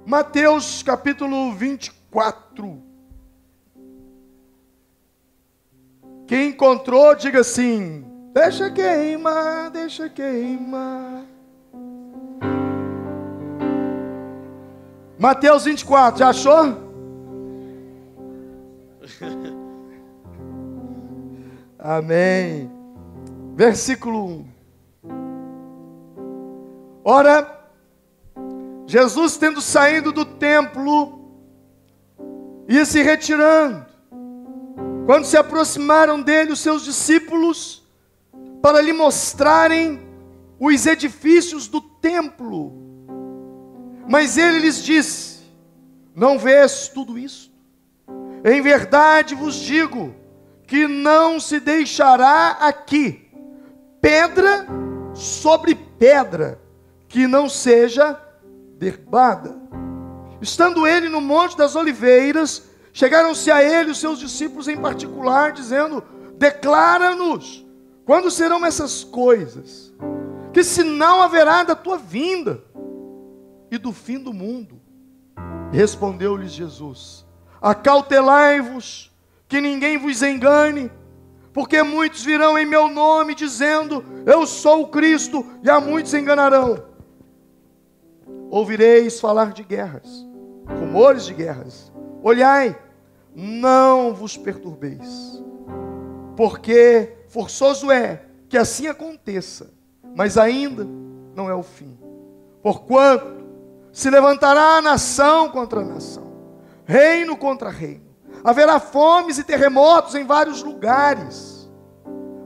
Mateus capítulo 24. Quem encontrou, diga assim: deixa queimar, deixa queimar. Mateus 24, já achou? Amém. Versículo 1. Ora, Jesus, tendo saído do templo, ia se retirando, quando se aproximaram dele os seus discípulos, para lhe mostrarem os edifícios do templo. Mas ele lhes disse: não vês tudo isso? Em verdade vos digo, que não se deixará aqui pedra sobre pedra, que não seja derrubada. Estando ele no Monte das Oliveiras, chegaram-se a ele os seus discípulos em particular, dizendo: declara-nos, quando serão essas coisas? Que sinal haverá da tua vinda e do fim do mundo? Respondeu-lhes Jesus: acautelai-vos, que ninguém vos engane, porque muitos virão em meu nome, dizendo: eu sou o Cristo, e a muitos enganarão. Ouvireis falar de guerras, rumores de guerras. Olhai, não vos perturbeis, porque forçoso é que assim aconteça, mas ainda não é o fim. Porquanto se levantará nação contra nação, reino contra reino. Haverá fomes e terremotos em vários lugares.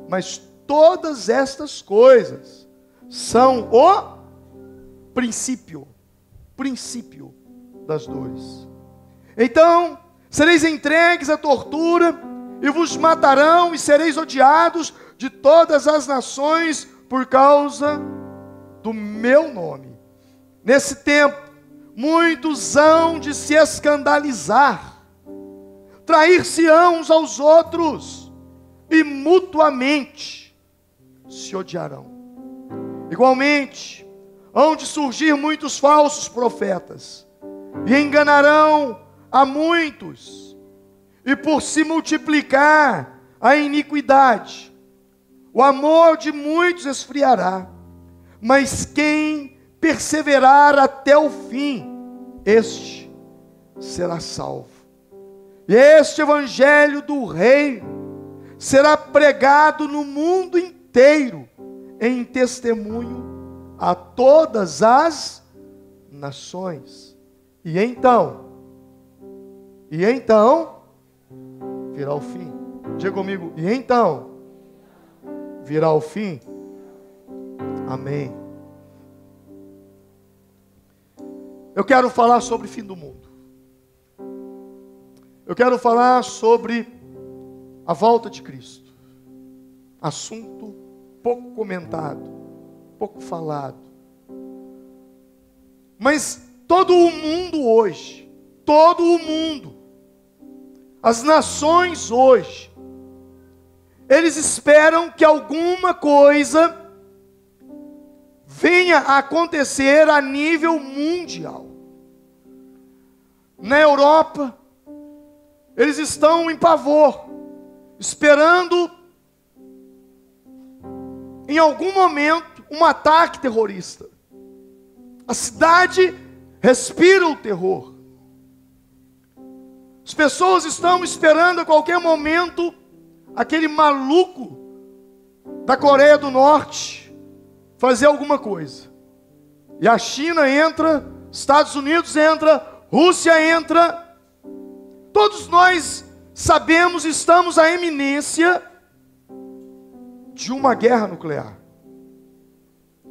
Mas todas estas coisas são o princípio das dores. Então sereis entregues à tortura, e vos matarão, e sereis odiados de todas as nações por causa do meu nome. Nesse tempo, muitos hão de se escandalizar, trair-se-ão uns aos outros, e mutuamente se odiarão. Igualmente, hão de surgir muitos falsos profetas, e enganarão a muitos, e por se multiplicar a iniquidade, o amor de muitos esfriará. Mas quem perseverar até o fim, este será salvo. E este evangelho do reino será pregado no mundo inteiro, em testemunho a todas as nações. E então virá o fim. Diga comigo: e então virá o fim. Amém. Eu quero falar sobre o fim do mundo. Eu quero falar sobre a volta de Cristo. Assunto pouco comentado, pouco falado. Mas todo o mundo hoje, as nações hoje, eles esperam que alguma coisa venha a acontecer a nível mundial. Na Europa, eles estão em pavor, esperando em algum momento um ataque terrorista. A cidade respira o terror. As pessoas estão esperando a qualquer momento aquele maluco da Coreia do Norte fazer alguma coisa. E a China entra, Estados Unidos entra, Rússia entra. Todos nós sabemos, estamos à eminência de uma guerra nuclear.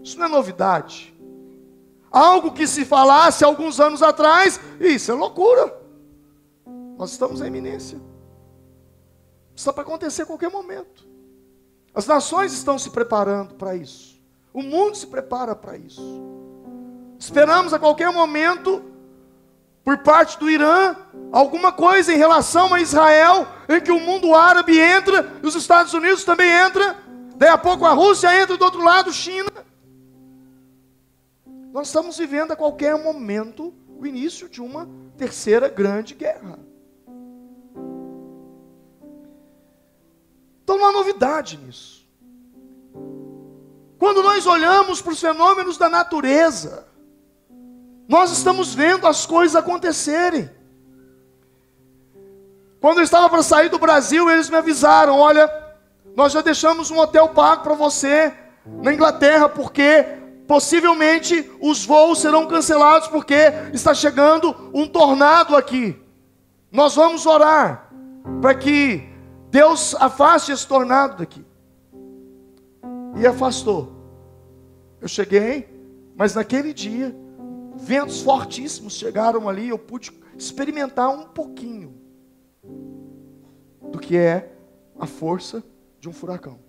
Isso não é novidade. Algo que se falasse alguns anos atrás, isso é loucura. Nós estamos à eminência. Isso está para acontecer a qualquer momento. As nações estão se preparando para isso. O mundo se prepara para isso. Esperamos a qualquer momento, por parte do Irã, alguma coisa em relação a Israel, em que o mundo árabe entra, e os Estados Unidos também entra, daí a pouco a Rússia entra, do outro lado China. Nós estamos vivendo a qualquer momento o início de uma terceira grande guerra. Então não há novidade nisso. Quando nós olhamos para os fenômenos da natureza, nós estamos vendo as coisas acontecerem. Quando eu estava para sair do Brasil, eles me avisaram: olha, nós já deixamos um hotel pago para você na Inglaterra, porque possivelmente os voos serão cancelados, porque está chegando um tornado aqui. Nós vamos orar para que Deus afaste esse tornado daqui. E afastou. Eu cheguei, mas naquele dia, ventos fortíssimos chegaram ali, eu pude experimentar um pouquinho do que é a força de um furacão.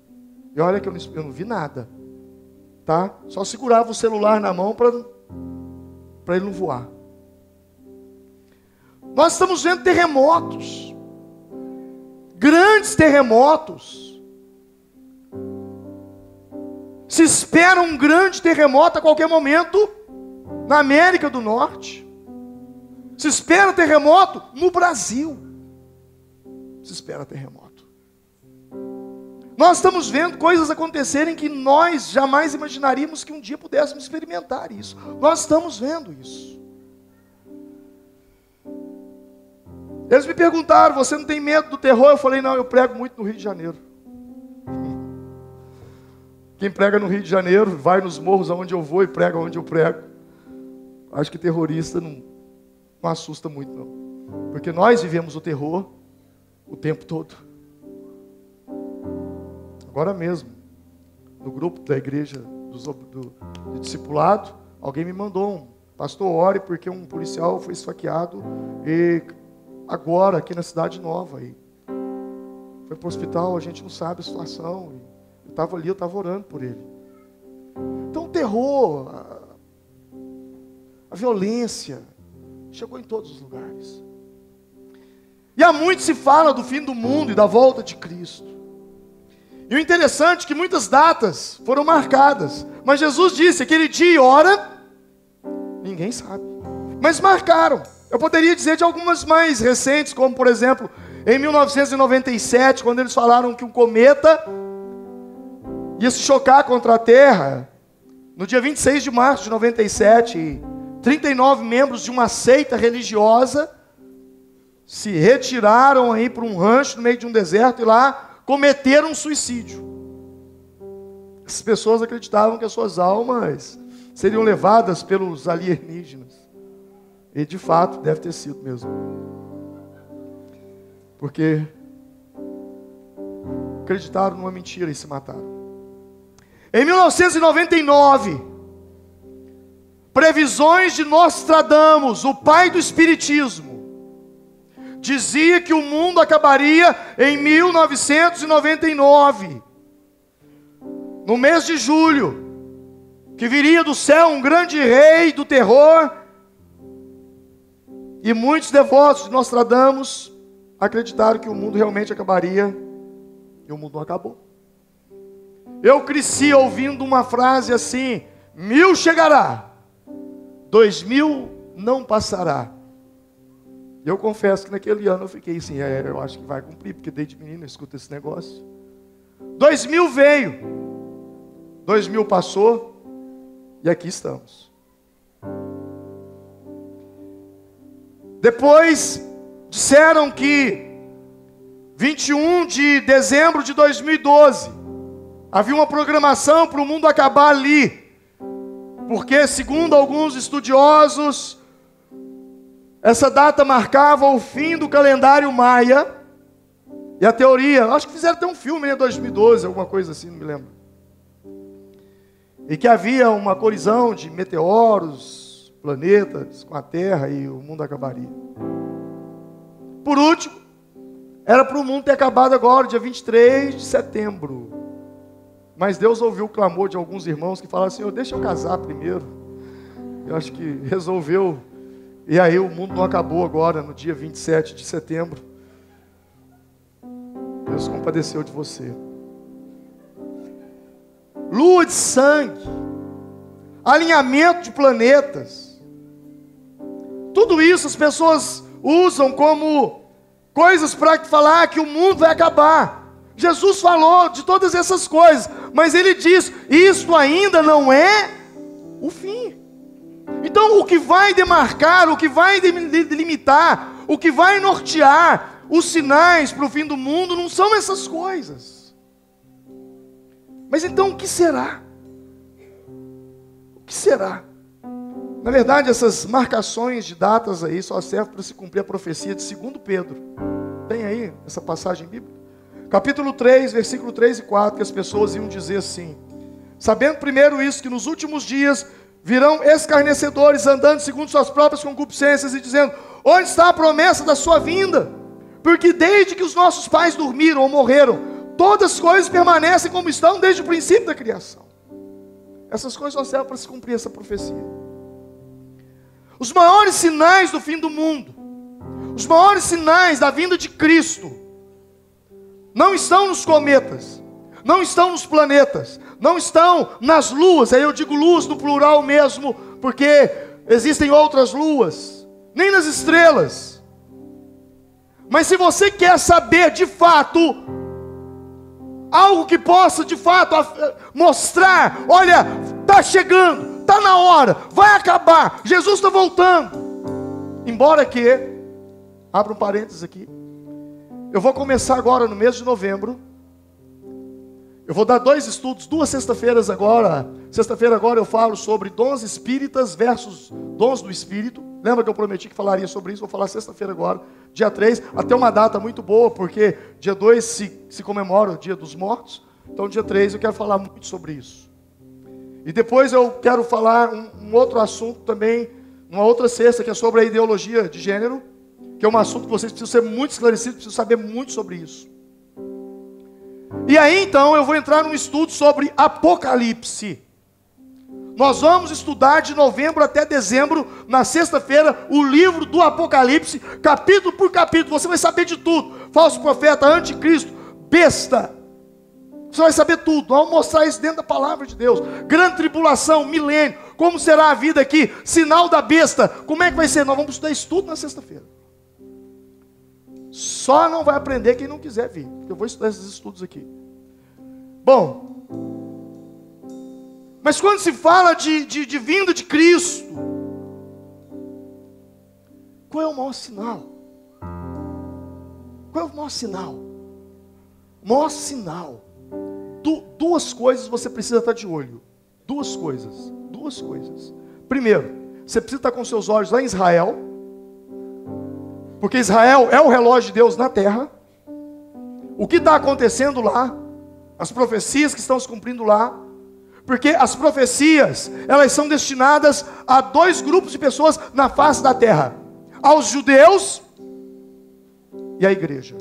E olha que eu não vi nada, tá? Só segurava o celular na mão para ele não voar. Nós estamos vendo terremotos, grandes terremotos. Se espera um grande terremoto a qualquer momento na América do Norte. Se espera terremoto no Brasil. Se espera terremoto. Nós estamos vendo coisas acontecerem que nós jamais imaginaríamos que um dia pudéssemos experimentar isso. Nós estamos vendo isso. Eles me perguntaram: você não tem medo do terror? Eu falei: não, eu prego muito no Rio de Janeiro. Quem prega no Rio de Janeiro, vai nos morros aonde eu vou e prega onde eu prego. Acho que terrorista não assusta muito, não. Porque nós vivemos o terror o tempo todo. Agora mesmo, no grupo da igreja do discipulado, alguém me mandou pastor, ore porque um policial foi esfaqueado e agora aqui na Cidade Nova. E foi para o hospital, a gente não sabe a situação. Eu estava ali, eu estava orando por ele. Então o terror, a violência, chegou em todos os lugares. E há muito se fala do fim do mundo e da volta de Cristo. E o interessante é que muitas datas foram marcadas. Mas Jesus disse, aquele dia e hora, ninguém sabe. Mas marcaram. Eu poderia dizer de algumas mais recentes, como por exemplo, em 1997, quando eles falaram que um cometa ia se chocar contra a Terra. No dia 26 de março de 97, 39 membros de uma seita religiosa se retiraram aí para um rancho no meio de um deserto e lá cometeram um suicídio. As pessoas acreditavam que as suas almas seriam levadas pelos alienígenas. E de fato deve ter sido mesmo. Porque acreditaram numa mentira e se mataram. Em 1999, previsões de Nostradamus, o pai do espiritismo, dizia que o mundo acabaria em 1999, no mês de julho, que viria do céu um grande rei do terror, e muitos devotos de Nostradamus acreditaram que o mundo realmente acabaria, e o mundo não acabou. Eu cresci ouvindo uma frase assim: 1000 chegará, 2000 não passará. Eu confesso que naquele ano eu fiquei assim, eu acho que vai cumprir, porque desde menino eu escuto esse negócio. 2000 veio, 2000 passou, e aqui estamos. Depois disseram que 21 de dezembro de 2012 havia uma programação para o mundo acabar ali, porque segundo alguns estudiosos, essa data marcava o fim do calendário maia. E a teoria, acho que fizeram até um filme em 2012, alguma coisa assim, não me lembro. E que havia uma colisão de meteoros, planetas com a Terra e o mundo acabaria. Por último, era para o mundo ter acabado agora, dia 23 de setembro. Mas Deus ouviu o clamor de alguns irmãos que falaram: Senhor, deixa eu casar primeiro. Eu acho que resolveu. E aí o mundo não acabou agora, no dia 27 de setembro. Deus compadeceu de você. Lua de sangue, alinhamento de planetas, Tudo isso as pessoas usam como coisas para falar que o mundo vai acabar. Jesus falou de todas essas coisas, mas ele diz: isto ainda não é o fim. Então o que vai demarcar, o que vai delimitar, o que vai nortear os sinais para o fim do mundo não são essas coisas. Mas então o que será? O que será? Na verdade, essas marcações de datas aí só servem para se cumprir a profecia de 2 Pedro. Tem aí essa passagem bíblica? Capítulo 3, versículo 3 e 4, que as pessoas iam dizer assim: sabendo primeiro isso, que nos últimos dias virão escarnecedores, andando segundo suas próprias concupiscências, e dizendo: onde está a promessa da sua vinda? Porque desde que os nossos pais dormiram ou morreram, todas as coisas permanecem como estão desde o princípio da criação. Essas coisas só servem para se cumprir essa profecia. Os maiores sinais do fim do mundo, os maiores sinais da vinda de Cristo, não estão nos cometas, não estão nos planetas, não estão nas luas. Aí eu digo luz no plural mesmo, porque existem outras luas, nem nas estrelas. Mas se você quer saber de fato algo que possa de fato mostrar: olha, está chegando, está na hora, vai acabar, Jesus está voltando. Embora que, abra um parênteses aqui, eu vou começar agora no mês de novembro. Eu vou dar 2 estudos, 2 sexta-feiras agora. Sexta-feira agora eu falo sobre dons espíritas versus dons do Espírito. Lembra que eu prometi que falaria sobre isso? Vou falar sexta-feira agora, dia 3. Até uma data muito boa, porque dia 2 se comemora o Dia dos Mortos. Então dia 3 eu quero falar muito sobre isso. E depois eu quero falar um outro assunto também, uma outra sexta, que é sobre a ideologia de gênero, que é um assunto que vocês precisam ser muito esclarecidos, precisam saber muito sobre isso. E aí então eu vou entrar num estudo sobre Apocalipse. Nós vamos estudar de novembro até dezembro, na sexta-feira, o livro do Apocalipse, capítulo por capítulo. Você vai saber de tudo: falso profeta, anticristo, besta. Você vai saber tudo. Vamos mostrar isso dentro da palavra de Deus. Grande tribulação, milênio, como será a vida aqui, sinal da besta, como é que vai ser? Nós vamos estudar isso tudo na sexta-feira. Só não vai aprender quem não quiser vir, porque eu vou estudar esses estudos aqui. Bom, mas quando se fala de vinda de Cristo, qual é o maior sinal? Qual é o maior sinal? O maior sinal. Duas coisas você precisa estar de olho. Duas coisas. Primeiro, você precisa estar com seus olhos lá em Israel, porque Israel é o relógio de Deus na terra. O que está acontecendo lá, as profecias que estão se cumprindo lá, porque as profecias, elas são destinadas a 2 grupos de pessoas na face da terra: aos judeus e à igreja.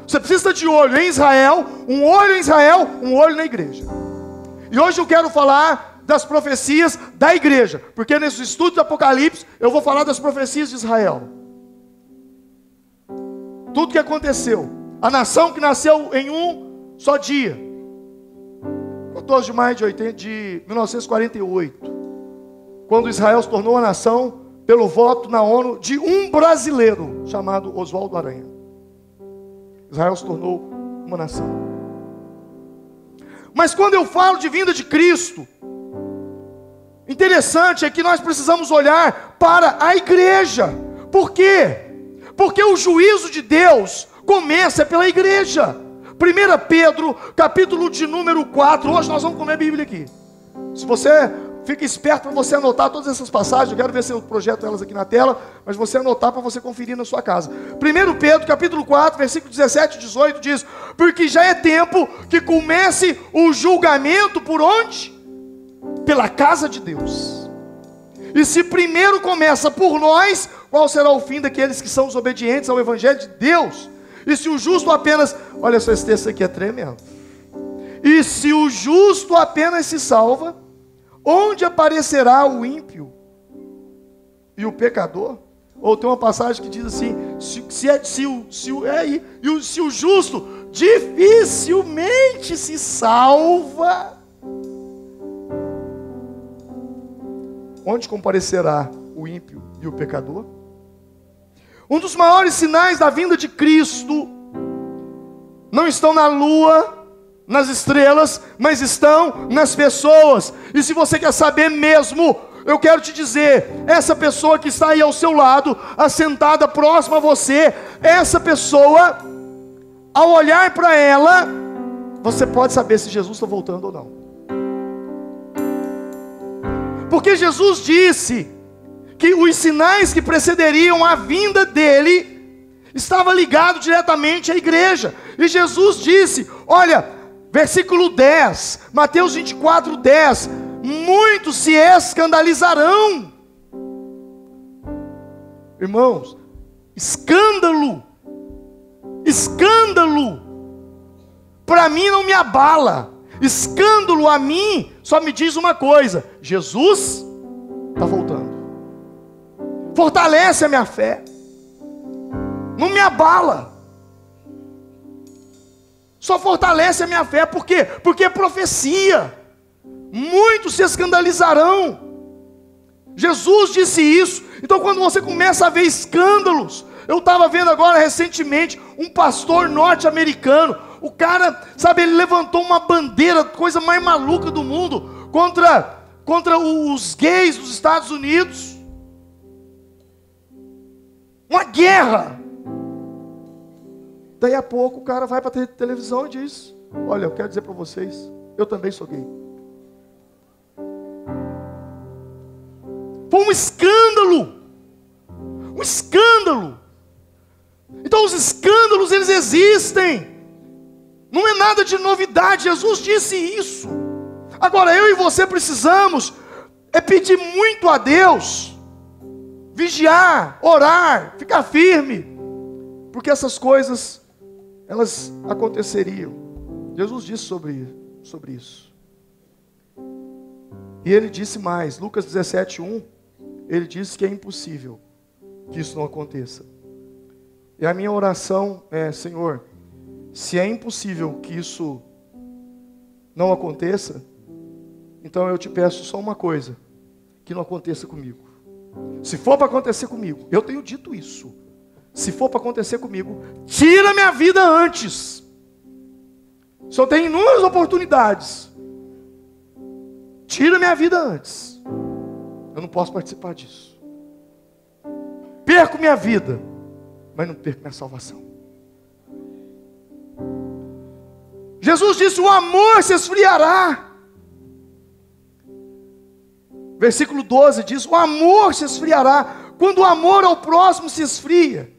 Você precisa estar de olho em Israel, um olho em Israel, um olho na igreja. E hoje eu quero falar das profecias da igreja, porque nesse estudo do Apocalipse eu vou falar das profecias de Israel. Tudo que aconteceu, a nação que nasceu em um só dia, 14 de maio de 1948, quando Israel se tornou uma nação pelo voto na ONU de um brasileiro chamado Oswaldo Aranha. Israel se tornou uma nação. Mas quando eu falo de vinda de Cristo, interessante é que nós precisamos olhar para a igreja. Por quê? Porque o juízo de Deus começa pela igreja. 1 Pedro, capítulo de número 4. Hoje nós vamos comer a Bíblia aqui. Se você fica esperto para você anotar todas essas passagens, eu quero ver se eu projeto elas aqui na tela, mas você anotar para você conferir na sua casa. 1 Pedro, capítulo 4, versículo 17 e 18 diz: porque já é tempo que comece o julgamento por onde? Pela casa de Deus. E se primeiro começa por nós, qual será o fim daqueles que são desobedientes ao Evangelho de Deus? E se o justo apenas... Olha só, esse texto aqui é tremendo. E se o justo apenas se salva, onde aparecerá o ímpio e o pecador? Ou tem uma passagem que diz assim: se o justo dificilmente se salva, onde comparecerá o ímpio e o pecador. Um dos maiores sinais da vinda de Cristo não estão na lua, nas estrelas, mas estão nas pessoas. E se você quer saber mesmo, eu quero te dizer, essa pessoa que está aí ao seu lado, assentada próxima a você, essa pessoa, ao olhar para ela, você pode saber se Jesus está voltando ou não. Porque Jesus disse que os sinais que precederiam a vinda dele estavam ligados diretamente à igreja. E Jesus disse, olha, versículo 10, Mateus 24, 10, muitos se escandalizarão. Irmãos, escândalo, para mim não me abala. Escândalo a mim só me diz uma coisa: Jesus está voltando. Fortalece a minha fé, não me abala, só fortalece a minha fé. Por quê? Porque é profecia. Muitos se escandalizarão. Jesus disse isso. Então quando você começa a ver escândalos, eu estava vendo agora recentemente um pastor norte-americano. O cara, sabe, ele levantou uma bandeira, coisa mais maluca do mundo, contra os gays dos Estados Unidos. Uma guerra. Daí a pouco o cara vai para a televisão e diz: olha, eu quero dizer para vocês, eu também sou gay. Foi um escândalo. Um escândalo. Então os escândalos, eles existem. Não é nada de novidade. Jesus disse isso. Agora eu e você precisamos pedir muito a Deus, vigiar, orar, ficar firme, porque essas coisas, elas aconteceriam. Jesus disse sobre isso. E ele disse mais, Lucas 17:1, ele disse que é impossível que isso não aconteça. E a minha oração é: Senhor, se é impossível que isso não aconteça, então eu te peço só uma coisa: que não aconteça comigo. Se for para acontecer comigo, eu tenho dito isso, se for para acontecer comigo, tira minha vida antes. Só tem inúmeras oportunidades. Tira minha vida antes. Eu não posso participar disso. Perco minha vida, mas não perco minha salvação. Jesus disse: o amor se esfriará. Versículo 12 diz: o amor se esfriará. Quando o amor ao próximo se esfria,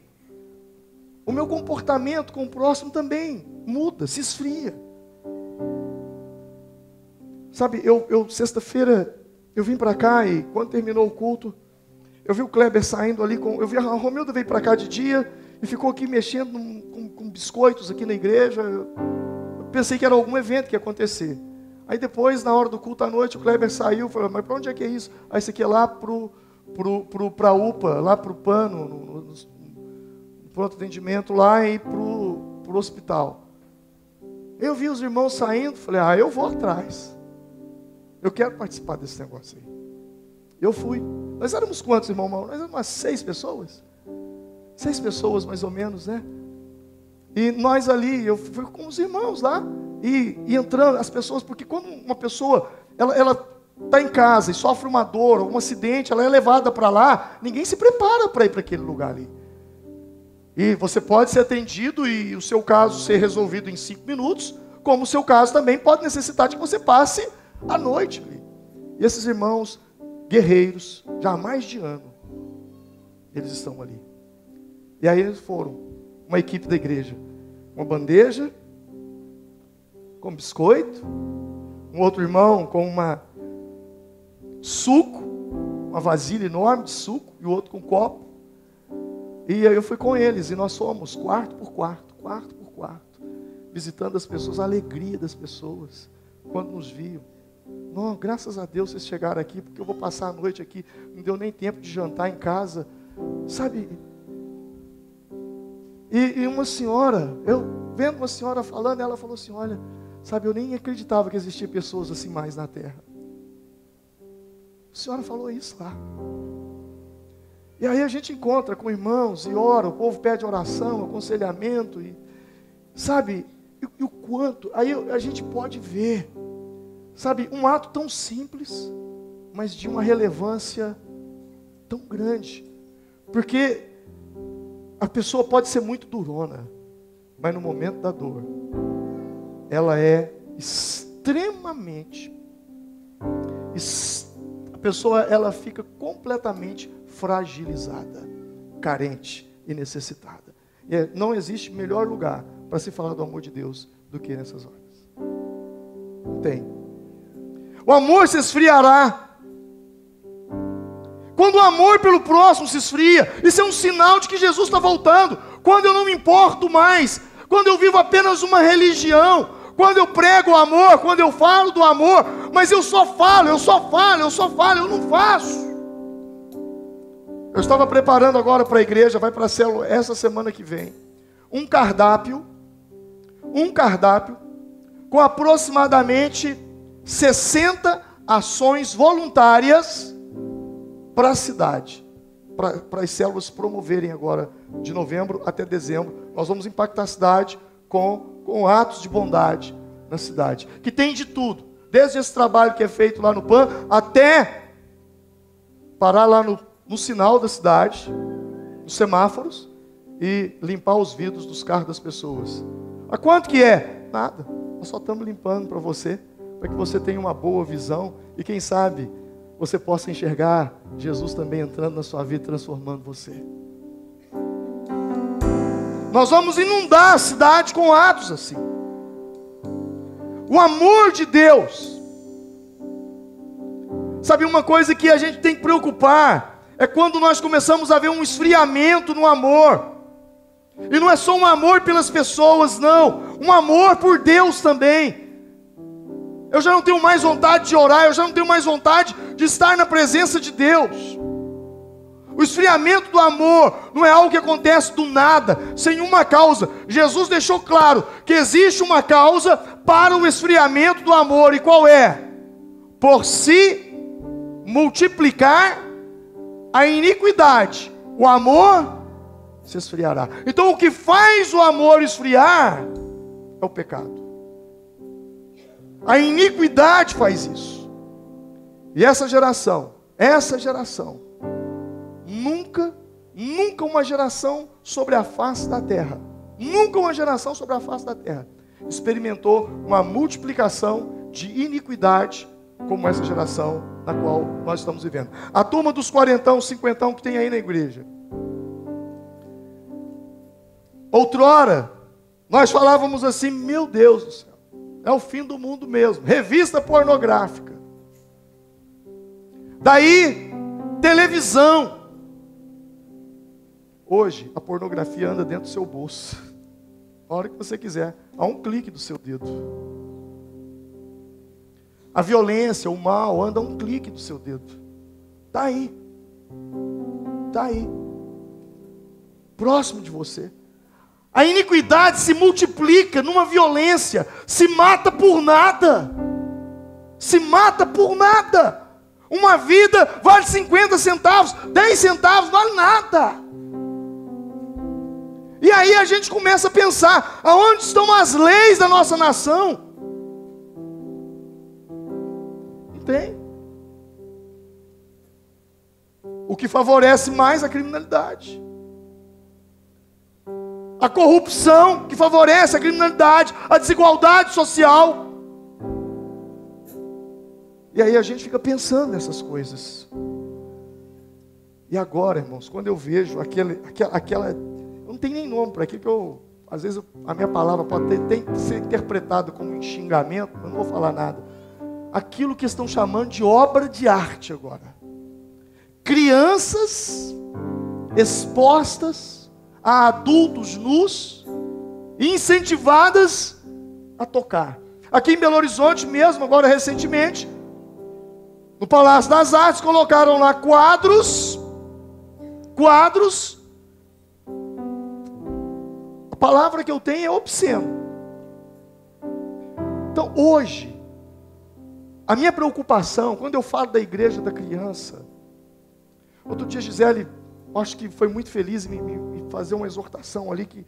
o meu comportamento com o próximo também muda, se esfria. Sabe, sexta-feira, eu vim para cá e quando terminou o culto, eu vi o Kleber saindo ali, eu vi a Romilda veio para cá de dia e ficou aqui mexendo com biscoitos aqui na igreja. Eu pensei que era algum evento que ia acontecer. Aí depois, na hora do culto à noite, o Kleber saiu, falou: mas para onde é que é isso? Aí isso aqui é lá para a UPA, lá para o PANO, no pronto atendimento lá, e para o hospital. Eu vi os irmãos saindo, falei: eu vou atrás. Eu quero participar desse negócio aí. Eu fui. Nós éramos quantos, irmão Mauro? Nós éramos umas 6 pessoas. 6 pessoas, mais ou menos, né? E nós ali, eu fui com os irmãos lá. E entrando, as pessoas, porque quando uma pessoa, ela está em casa e sofre uma dor, um acidente, ela é levada para lá, ninguém se prepara para ir para aquele lugar ali. E você pode ser atendido e o seu caso ser resolvido em 5 minutos, como o seu caso também pode necessitar de que você passe a noite ali. E esses irmãos guerreiros, já há mais de ano, eles estão ali. E aí eles foram, uma equipe da igreja, uma bandeja com biscoito, um outro irmão com suco, uma vasilha enorme de suco, e o outro com um copo. E aí eu fui com eles, e nós fomos quarto por quarto, visitando as pessoas, a alegria das pessoas, quando nos viam. Não, graças a Deus vocês chegaram aqui, porque eu vou passar a noite aqui, não deu nem tempo de jantar em casa, sabe? E uma senhora, eu vendo uma senhora falando, ela falou assim: olha, sabe, eu nem acreditava que existia pessoas assim mais na terra. A senhora falou isso lá. E aí a gente encontra com irmãos e ora, o povo pede oração, aconselhamento, e sabe, e o quanto, aí a gente pode ver, sabe, um ato tão simples, mas de uma relevância tão grande, porque a pessoa pode ser muito durona, mas no momento da dor, ela é extremamente, a pessoa ela fica completamente fragilizada, carente e necessitada. E não existe melhor lugar para se falar do amor de Deus do que nessas horas. Não tem. O amor se esfriará. Quando o amor pelo próximo se esfria, isso é um sinal de que Jesus está voltando. Quando eu não me importo mais, quando eu vivo apenas uma religião, quando eu prego o amor, quando eu falo do amor, mas eu só falo, eu não faço. Eu estava preparando agora para a igreja, vai para a célula essa semana que vem, um cardápio com aproximadamente 60 ações voluntárias para a cidade, para as células promoverem agora, de novembro até dezembro. Nós vamos impactar a cidade com atos de bondade na cidade, que tem de tudo, desde esse trabalho que é feito lá no PAN, até parar lá no sinal da cidade, nos semáforos, e limpar os vidros dos carros das pessoas. A quanto que é? Nada, nós só estamos limpando para você, para que você tenha uma boa visão, e quem sabe, você possa enxergar Jesus também entrando na sua vida, transformando você. Nós vamos inundar a cidade com atos assim. O amor de Deus. Sabe uma coisa que a gente tem que preocupar? É quando nós começamos a ver um esfriamento no amor. E não é só um amor pelas pessoas, não. Um amor por Deus também. Eu já não tenho mais vontade de orar, eu já não tenho mais vontade de estar na presença de Deus. O esfriamento do amor não é algo que acontece do nada, sem uma causa. Jesus deixou claro que existe uma causa para o esfriamento do amor. E qual é? Por se multiplicar a iniquidade, o amor se esfriará. Então o que faz o amor esfriar é o pecado. A iniquidade faz isso. E essa geração, nunca uma geração sobre a face da terra, experimentou uma multiplicação de iniquidade como essa geração na qual nós estamos vivendo. A turma dos 40, 50 que tem aí na igreja. Outrora, nós falávamos assim, meu Deus do céu, é o fim do mundo mesmo. Revista pornográfica. Daí, televisão. Hoje, a pornografia anda dentro do seu bolso. A hora que você quiser, a um clique do seu dedo. A violência, o mal, anda a um clique do seu dedo. Está aí. Está aí. Próximo de você. A iniquidade se multiplica numa violência, se mata por nada. Uma vida vale 50 centavos, 10 centavos vale nada. E aí a gente começa a pensar, aonde estão as leis da nossa nação? Não tem. O que favorece mais a criminalidade. A corrupção que favorece a criminalidade, a desigualdade social. E aí a gente fica pensando nessas coisas. E agora, irmãos, quando eu vejo aquela eu não tenho nem nome para aquilo, que eu, às vezes a minha palavra pode ser interpretada como um xingamento, mas não vou falar nada. Aquilo que estão chamando de obra de arte agora. Crianças expostas a adultos nus, incentivadas a tocar. Aqui em Belo Horizonte mesmo, agora recentemente, no Palácio das Artes, colocaram lá quadros, a palavra que eu tenho é obsceno. Então hoje, a minha preocupação, quando eu falo da igreja da criança, outro dia Gisele acho que foi muito feliz em me fazer uma exortação ali, que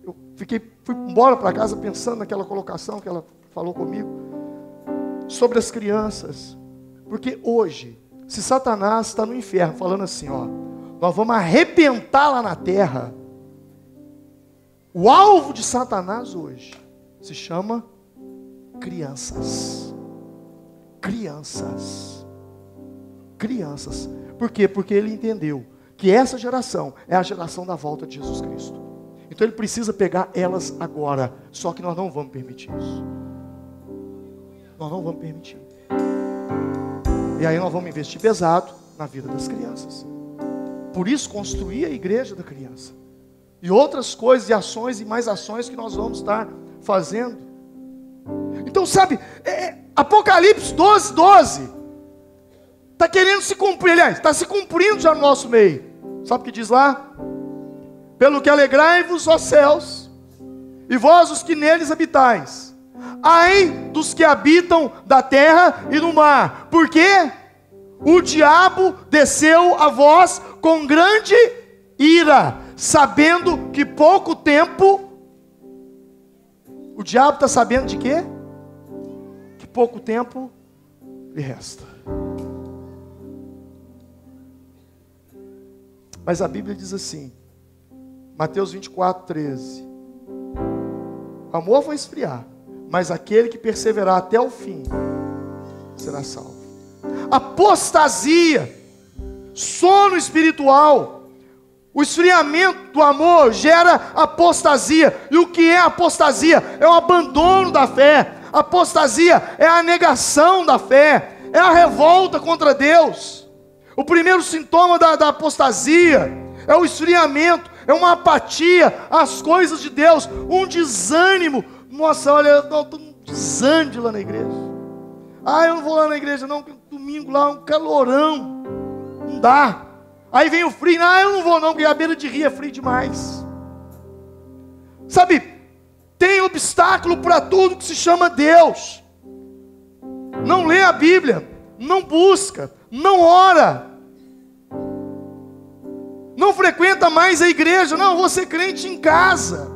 eu fui embora para casa pensando naquela colocação que ela falou comigo, sobre as crianças. Porque hoje, se Satanás está no inferno falando assim, ó, nós vamos arrebentar lá na terra, o alvo de Satanás hoje se chama crianças. Crianças. Crianças. Por quê? Porque ele entendeu que essa geração é a geração da volta de Jesus Cristo. Então ele precisa pegar elas agora. Só que nós não vamos permitir isso. Nós não vamos permitir. E aí nós vamos investir pesado na vida das crianças. Por isso construir a igreja da criança. E outras coisas e ações e mais ações que nós vamos estar fazendo. Então sabe, Apocalipse 12 está querendo se cumprir, aliás, está se cumprindo já no nosso meio. Sabe o que diz lá? Pelo que alegrai-vos, ó céus, e vós os que neles habitais. Ai dos que habitam da terra e no mar, porque o diabo desceu a vós com grande ira, sabendo que pouco tempo. O diabo está sabendo de quê? Que pouco tempo lhe resta. Mas a Bíblia diz assim, Mateus 24:13, o amor vai esfriar, mas aquele que perseverar até o fim será salvo. Apostasia, sono espiritual. O esfriamento do amor gera apostasia. E o que é apostasia? É o abandono da fé. Apostasia é a negação da fé, é a revolta contra Deus. O primeiro sintoma da apostasia é o esfriamento, é uma apatia às coisas de Deus, um desânimo. Nossa, olha, eu estou um desânimo lá na igreja. Eu não vou lá na igreja não, domingo lá um calorão, não dá. Aí vem o frio, eu não vou não, porque a beira de rio é frio demais. Sabe, tem obstáculo para tudo que se chama Deus. Não lê a Bíblia, não busca, não ora, não frequenta mais a igreja, não, vou ser crente em casa.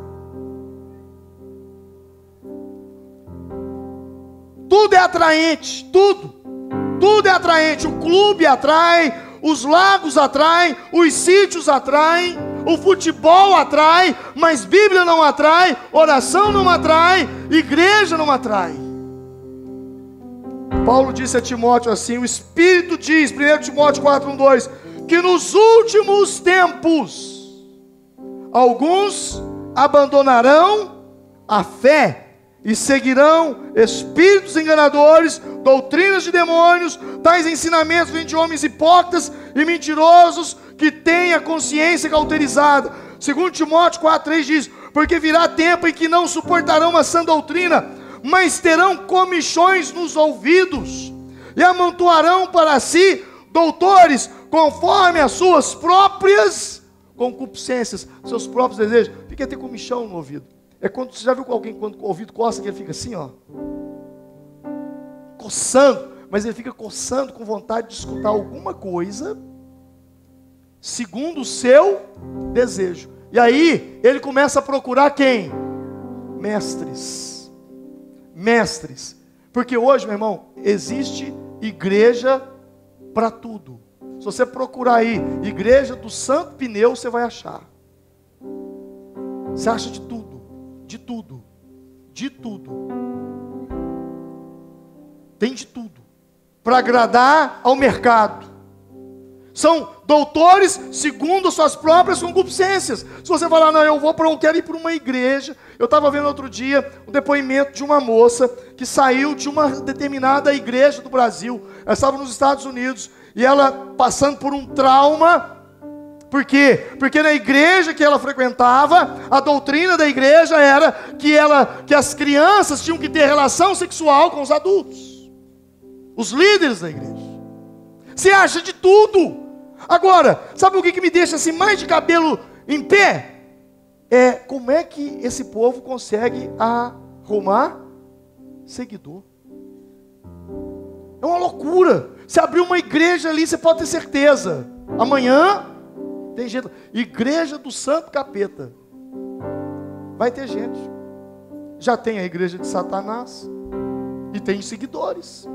Tudo é atraente, tudo é atraente. O clube atrai, os lagos atraem, os sítios atraem, o futebol atrai, mas Bíblia não atrai, oração não atrai, igreja não atrai. Paulo disse a Timóteo assim, o Espírito diz, 1 Timóteo 4:2, que nos últimos tempos, alguns abandonarão a fé, e seguirão espíritos enganadores, doutrinas de demônios, tais ensinamentos vêm de homens hipócritas e mentirosos, que têm a consciência cauterizada. 2 Timóteo 4:3 diz, porque virá tempo em que não suportarão a sã doutrina, mas terão comichões nos ouvidos, e amontoarão para si doutores, conforme as suas próprias concupiscências, seus próprios desejos. O que é ter comichão no ouvido? É quando você já viu com alguém, quando o ouvido coça, que ele fica assim, ó, coçando, mas ele fica coçando com vontade de escutar alguma coisa, segundo o seu desejo. E aí, ele começa a procurar quem? Mestres. Mestres. Porque hoje, meu irmão, existe igreja para tudo. Se você procurar aí, igreja do Santo Pneu, você vai achar. Você acha de tudo. De tudo, de tudo, tem de tudo, para agradar ao mercado. São doutores segundo suas próprias concupiscências. Se você falar, não, eu quero ir para uma igreja. Eu estava vendo outro dia um depoimento de uma moça que saiu de uma determinada igreja do Brasil. Ela estava nos Estados Unidos e ela passando por um trauma. Por quê? Porque na igreja que ela frequentava, a doutrina da igreja era que as crianças tinham que ter relação sexual com os adultos, os líderes da igreja. Você acha de tudo. Agora, sabe o que me deixa assim mais de cabelo em pé? É como é que esse povo consegue arrumar seguidor. É uma loucura. Se abrir uma igreja ali, você pode ter certeza, amanhã Tem gente, igreja do santo capeta. Vai ter gente. Já tem a igreja de Satanás e tem seguidores.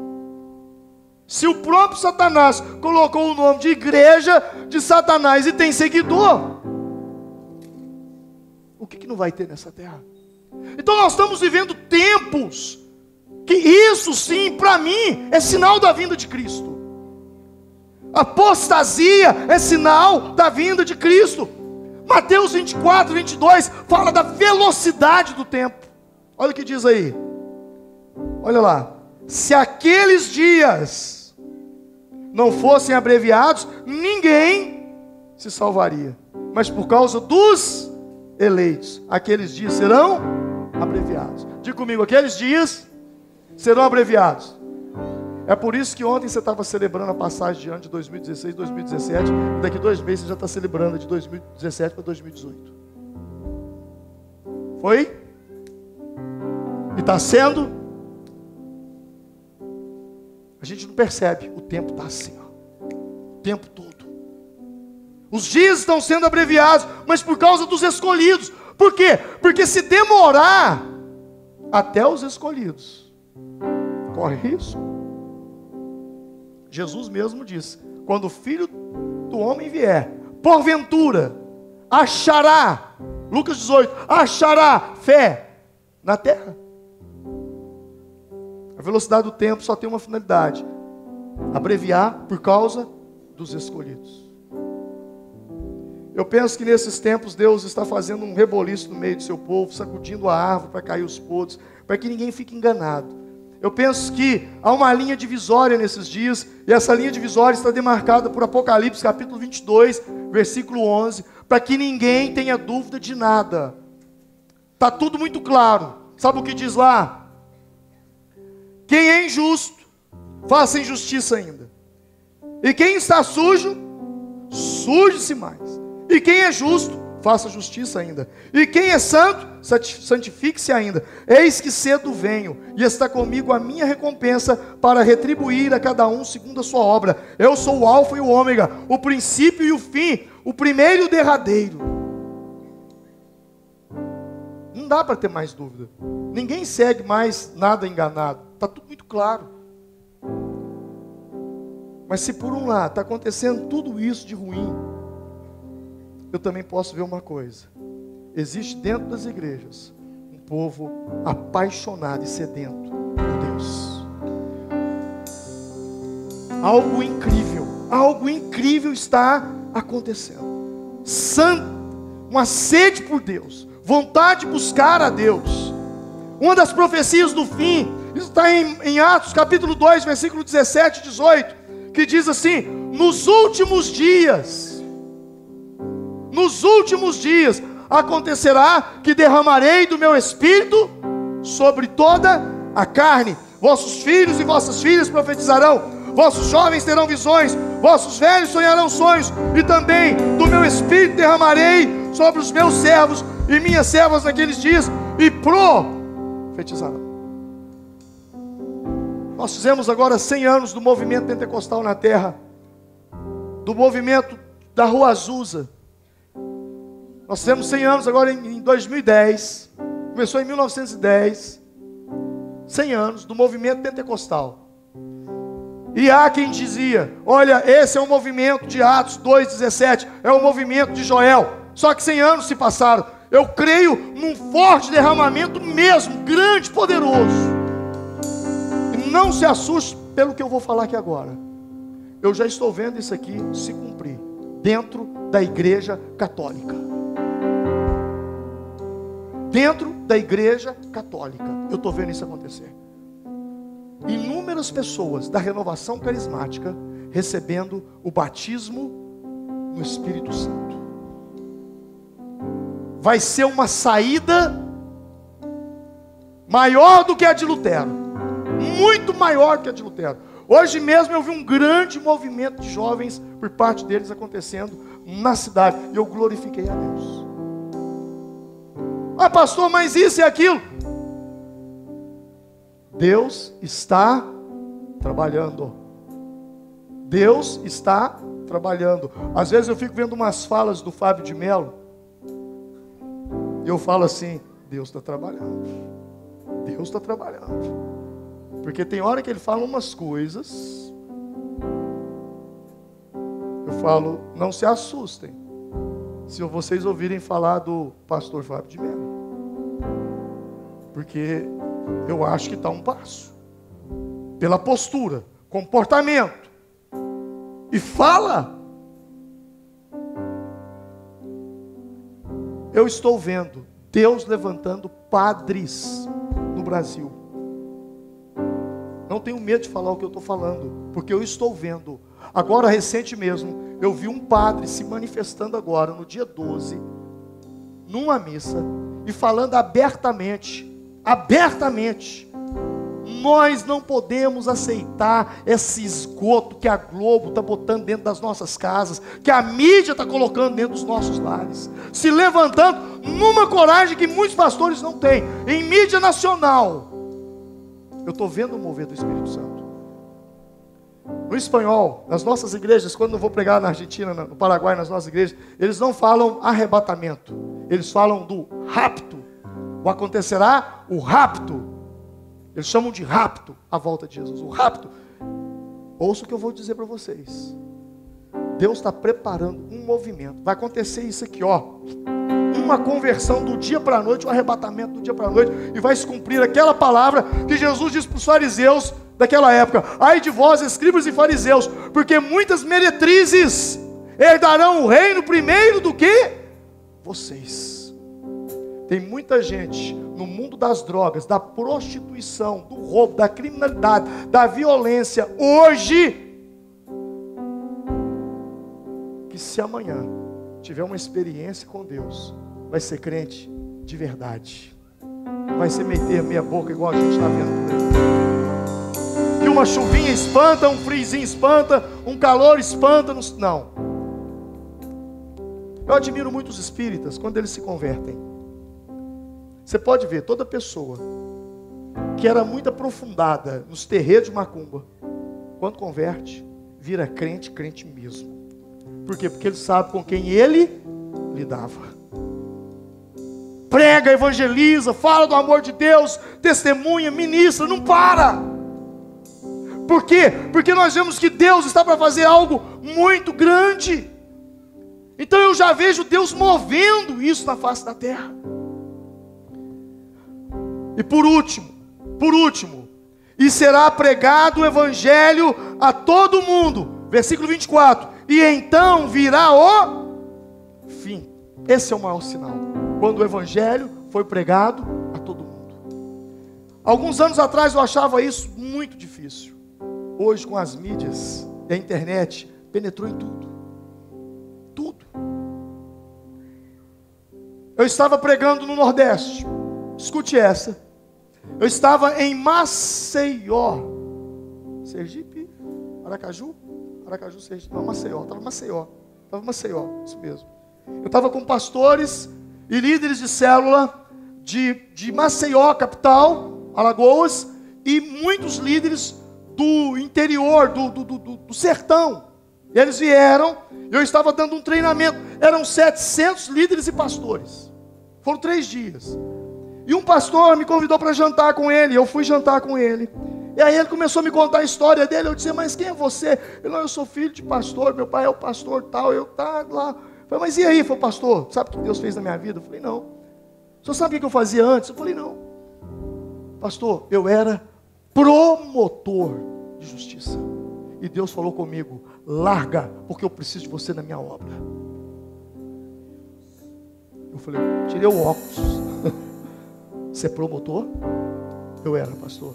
Se o próprio Satanás colocou o nome de igreja de Satanás e tem seguidor, o que não vai ter nessa terra? Então nós estamos vivendo tempos que isso sim, para mim, é sinal da vinda de Cristo. Apostasia é sinal da vinda de Cristo. Mateus 24, 22 fala da velocidade do tempo. Olha o que diz aí. Olha lá. Se aqueles dias não fossem abreviados, ninguém se salvaria. Mas por causa dos eleitos, aqueles dias serão abreviados. Diga comigo, aqueles dias serão abreviados. É por isso que ontem você estava celebrando a passagem de ano de 2016, 2017, e daqui 2 meses você já está celebrando de 2017 para 2018. Foi? E está sendo? A gente não percebe, o tempo está assim, ó, o tempo todo. Os dias estão sendo abreviados, mas por causa dos escolhidos. Por quê? Porque se demorar, até os escolhidos corre risco. Jesus mesmo disse: quando o Filho do Homem vier, porventura achará, Lucas 18, achará fé na terra? A velocidade do tempo só tem uma finalidade: abreviar por causa dos escolhidos. Eu penso que nesses tempos Deus está fazendo um reboliço no meio do seu povo, sacudindo a árvore para cair os podres, para que ninguém fique enganado. Eu penso que há uma linha divisória nesses dias, e essa linha divisória está demarcada por Apocalipse capítulo 22, versículo 11, para que ninguém tenha dúvida de nada. Está tudo muito claro. Sabe o que diz lá? Quem é injusto, faça injustiça ainda. E quem está sujo, suje-se mais. E quem é justo, faça justiça ainda. E quem é santo, santifique-se ainda. Eis que cedo venho, e está comigo a minha recompensa, para retribuir a cada um segundo a sua obra. Eu sou o alfa e o ômega, o princípio e o fim, o primeiro e o derradeiro. Não dá para ter mais dúvida. Ninguém segue mais nada enganado. Está tudo muito claro. Mas se por um lado está acontecendo tudo isso de ruim, eu também posso ver uma coisa. Existe dentro das igrejas um povo apaixonado e sedento por Deus. Algo incrível está acontecendo. Uma sede por Deus, vontade de buscar a Deus. Uma das profecias do fim, isso está em Atos capítulo 2, versículo 17 e 18, que diz assim: nos últimos dias acontecerá que derramarei do meu espírito sobre toda a carne. Vossos filhos e vossas filhas profetizarão, vossos jovens terão visões, vossos velhos sonharão sonhos, e também do meu espírito derramarei sobre os meus servos e minhas servas naqueles dias, e profetizarão. Nós fizemos agora 100 anos do movimento pentecostal na terra, do movimento da Rua Azusa. Nós fizemos 100 anos agora em 2010, começou em 1910, 100 anos do movimento pentecostal. E há quem dizia: olha, esse é o movimento de Atos 2,17, é o movimento de Joel. Só que 100 anos se passaram. Eu creio num forte derramamento mesmo, grande, poderoso. E não se assuste pelo que eu vou falar aqui agora. Eu já estou vendo isso aqui se cumprir dentro da igreja católica. Dentro da igreja católica, eu estou vendo isso acontecer. Inúmeras pessoas da renovação carismática recebendo o batismo no Espírito Santo. Vai ser uma saída maior do que a de Lutero, muito maior do que a de Lutero. Hoje mesmo eu vi um grande movimento de jovens por parte deles acontecendo na cidade, e eu glorifiquei a Deus. Ah, pastor, mas isso e aquilo. Deus está trabalhando. Deus está trabalhando. Às vezes eu fico vendo umas falas do Fábio de Mello, e eu falo assim, Deus está trabalhando. Deus está trabalhando. Porque tem hora que ele fala umas coisas, eu falo, não se assustem se vocês ouvirem falar do pastor Fábio de Mello. Porque eu acho que está um passo. Pela postura, comportamento. E fala. Eu estou vendo Deus levantando padres no Brasil. Não tenho medo de falar o que eu estou falando, porque eu estou vendo. Agora, recente mesmo, eu vi um padre se manifestando agora, no dia 12, numa missa, e falando abertamente, nós não podemos aceitar esse esgoto que a Globo está botando dentro das nossas casas, que a mídia está colocando dentro dos nossos lares, se levantando numa coragem que muitos pastores não têm, em mídia nacional. Eu estou vendo o mover do Espírito Santo. No espanhol, nas nossas igrejas, quando eu vou pregar na Argentina, no Paraguai, nas nossas igrejas, eles não falam arrebatamento, eles falam do rapto. O acontecerá o rapto. Eles chamam de rapto a volta de Jesus. O rapto. Ouça o que eu vou dizer para vocês. Deus está preparando um movimento. Vai acontecer isso aqui, ó. Uma conversão do dia para a noite, um arrebatamento do dia para a noite. E vai se cumprir aquela palavra que Jesus disse para os fariseus daquela época. Ai de vós, escribas e fariseus, porque muitas meretrizes herdarão o reino primeiro do que vocês. Tem muita gente no mundo das drogas, da prostituição, do roubo, da criminalidade, da violência, hoje, que se amanhã tiver uma experiência com Deus, vai ser crente de verdade. Vai ser meter meia boca igual a gente está vendo por aí. Que uma chuvinha espanta, um friozinho espanta, um calor espanta, não. Eu admiro muito os espíritas quando eles se convertem. Você pode ver, toda pessoa que era muito aprofundada nos terreiros de macumba, quando converte, vira crente, crente mesmo. Por quê? Porque ele sabe com quem ele lidava. Prega, evangeliza, fala do amor de Deus, testemunha, ministra, não para. Por quê? Porque nós vemos que Deus está para fazer algo muito grande. Então eu já vejo Deus movendo isso na face da terra. E por último, e será pregado o evangelho a todo mundo, versículo 24, e então virá o fim. Esse é o maior sinal, quando o evangelho foi pregado a todo mundo. Alguns anos atrás eu achava isso muito difícil. Hoje, com as mídias e a internet, penetrou em tudo. Eu estava pregando no Nordeste. Escute essa. Eu estava em Maceió, Sergipe, Aracaju, Sergipe, não, Maceió, estava em Maceió, isso mesmo. Eu estava com pastores e líderes de célula de Maceió, capital, Alagoas, e muitos líderes do interior, do sertão. Eles vieram, eu estava dando um treinamento, eram 700 líderes e pastores, foram 3 dias. E um pastor me convidou para jantar com ele. Eu fui jantar com ele. E aí ele começou a me contar a história dele. Eu disse, mas quem é você? Ele, não, eu sou filho de pastor. Meu pai é o pastor tal. Eu, tá lá. Eu falei, mas e aí? Falei, pastor, sabe o que Deus fez na minha vida? Eu falei, não. O senhor sabe o que eu fazia antes? Eu falei, não. Pastor, eu era promotor de justiça. E Deus falou comigo, larga, porque eu preciso de você na minha obra. Eu falei, tirei o óculos. Você é promotor? Eu era, pastor.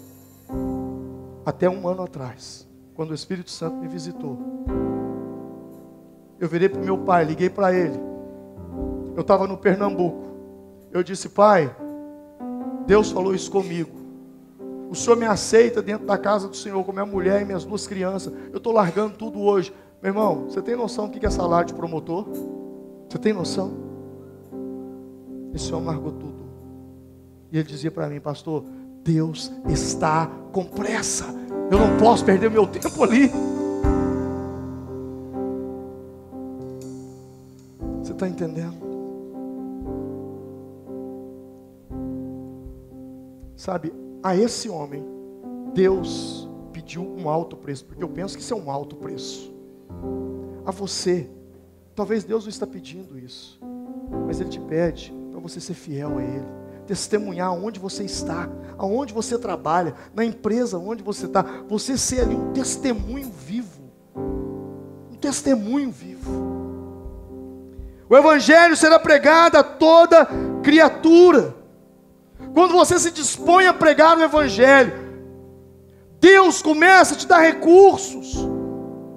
Até um ano atrás, quando o Espírito Santo me visitou, eu virei para o meu pai, liguei para ele. Eu estava no Pernambuco. Eu disse, pai, Deus falou isso comigo. O Senhor me aceita dentro da casa do Senhor com minha mulher e minhas 2 crianças. Eu estou largando tudo hoje. Meu irmão, você tem noção do que é salário de promotor? Você tem noção? Esse homem largou tudo. E ele dizia para mim, pastor, Deus está com pressa. Eu não posso perder meu tempo ali. está entendendo? Sabe, a esse homem, Deus pediu um alto preço, porque eu penso que isso é um alto preço. A você, talvez Deus não está pedindo isso, mas Ele te pede para você ser fiel a Ele, testemunhar onde você está, aonde você trabalha, na empresa onde você está, você ser ali um testemunho vivo, um testemunho vivo. O Evangelho será pregado a toda criatura. Quando você se dispõe a pregar o Evangelho, Deus começa a te dar recursos.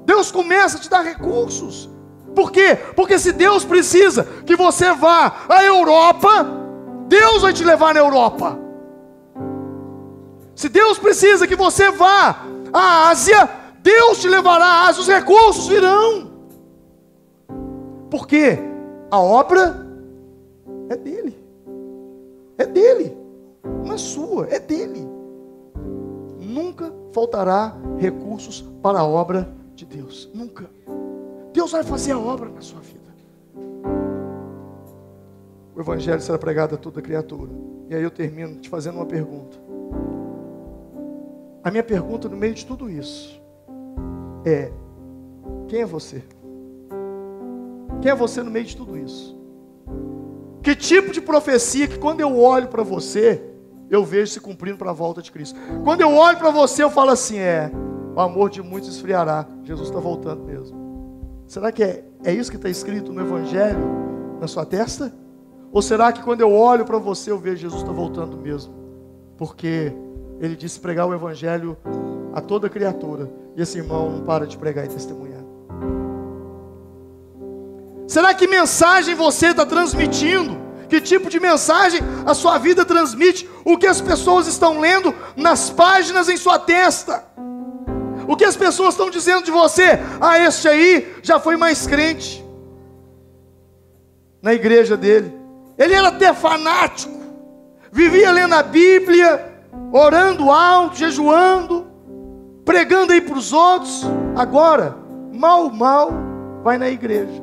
Deus começa a te dar recursos. Por quê? Porque se Deus precisa que você vá à Europa, Deus vai te levar na Europa. Se Deus precisa que você vá à Ásia, Deus te levará à Ásia, os recursos virão. Por quê? A obra é dele. É dele. Não é sua, é dele. Nunca faltará recursos para a obra de Deus. Nunca. Deus vai fazer a obra na sua vida. O Evangelho será pregado a toda criatura. E aí eu termino te fazendo uma pergunta. A minha pergunta no meio de tudo isso é: quem é você? Quem é você no meio de tudo isso? Que tipo de profecia que quando eu olho para você, eu vejo se cumprindo para a volta de Cristo? Quando eu olho para você, eu falo assim: o amor de muitos esfriará. Jesus está voltando mesmo. Será que é isso que está escrito no Evangelho, na sua testa? Ou será que quando eu olho para você, eu vejo Jesus está voltando mesmo? Porque Ele disse pregar o Evangelho a toda criatura. E esse irmão não para de pregar e testemunhar. Será que mensagem você está transmitindo? Que tipo de mensagem a sua vida transmite? O que as pessoas estão lendo nas páginas em sua testa? O que as pessoas estão dizendo de você? Este aí já foi mais crente na igreja dele. Ele era até fanático, vivia lendo a Bíblia, orando alto, jejuando, pregando aí para os outros. Agora, mal vai na igreja.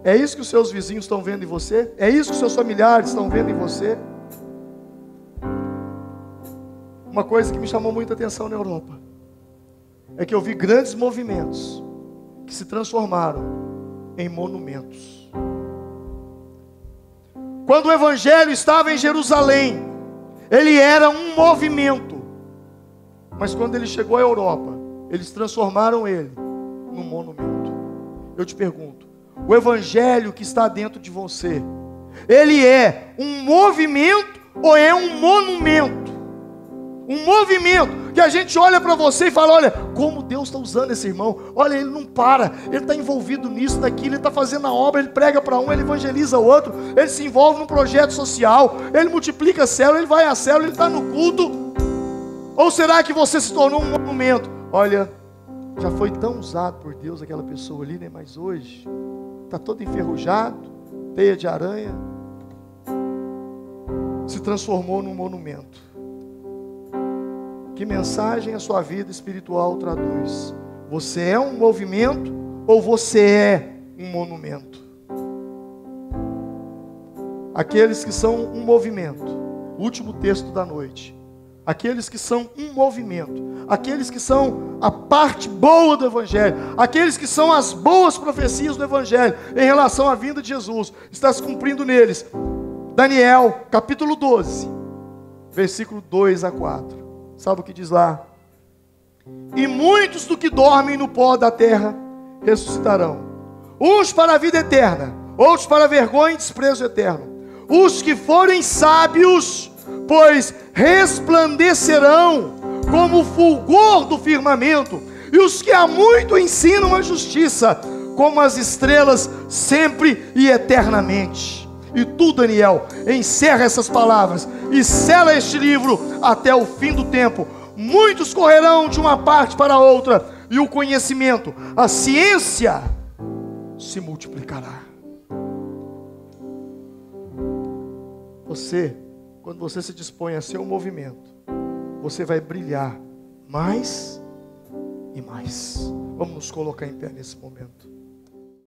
É isso que os seus vizinhos estão vendo em você? É isso que os seus familiares estão vendo em você? Uma coisa que me chamou muita atenção na Europa é que eu vi grandes movimentos que se transformaram em monumentos. Quando o Evangelho estava em Jerusalém, ele era um movimento. Mas quando ele chegou à Europa, eles transformaram ele num monumento. Eu te pergunto, o Evangelho que está dentro de você, ele é um movimento ou é um monumento? Um movimento que a gente olha para você e fala: olha, como Deus está usando esse irmão. Olha, ele não para, ele está envolvido nisso, naquilo, ele está fazendo a obra, ele prega para um, ele evangeliza o outro, ele se envolve num projeto social, ele multiplica a célula, ele vai à célula, ele está no culto. Ou será que você se tornou um monumento? Olha, já foi tão usado por Deus aquela pessoa ali, né? Mas hoje está todo enferrujado, teia de aranha, se transformou num monumento. Que mensagem a sua vida espiritual traduz? Você é um movimento ou você é um monumento? Aqueles que são um movimento, último texto da noite. Aqueles que são um movimento, aqueles que são a parte boa do Evangelho, aqueles que são as boas profecias do Evangelho em relação à vinda de Jesus, está se cumprindo neles. Daniel, capítulo 12, versículo 2 a 4. Sabe o que diz lá? E muitos do que dormem no pó da terra ressuscitarão, uns para a vida eterna, outros para a vergonha e desprezo eterno. Os que forem sábios, pois resplandecerão como o fulgor do firmamento, e os que há muito ensinam a justiça, como as estrelas sempre e eternamente. E tu, Daniel, encerra essas palavras e sela este livro até o fim do tempo. Muitos correrão de uma parte para outra, e o conhecimento, a ciência, se multiplicará. Quando você se dispõe a ser um movimento, você vai brilhar mais e mais. Vamos nos colocar em pé nesse momento.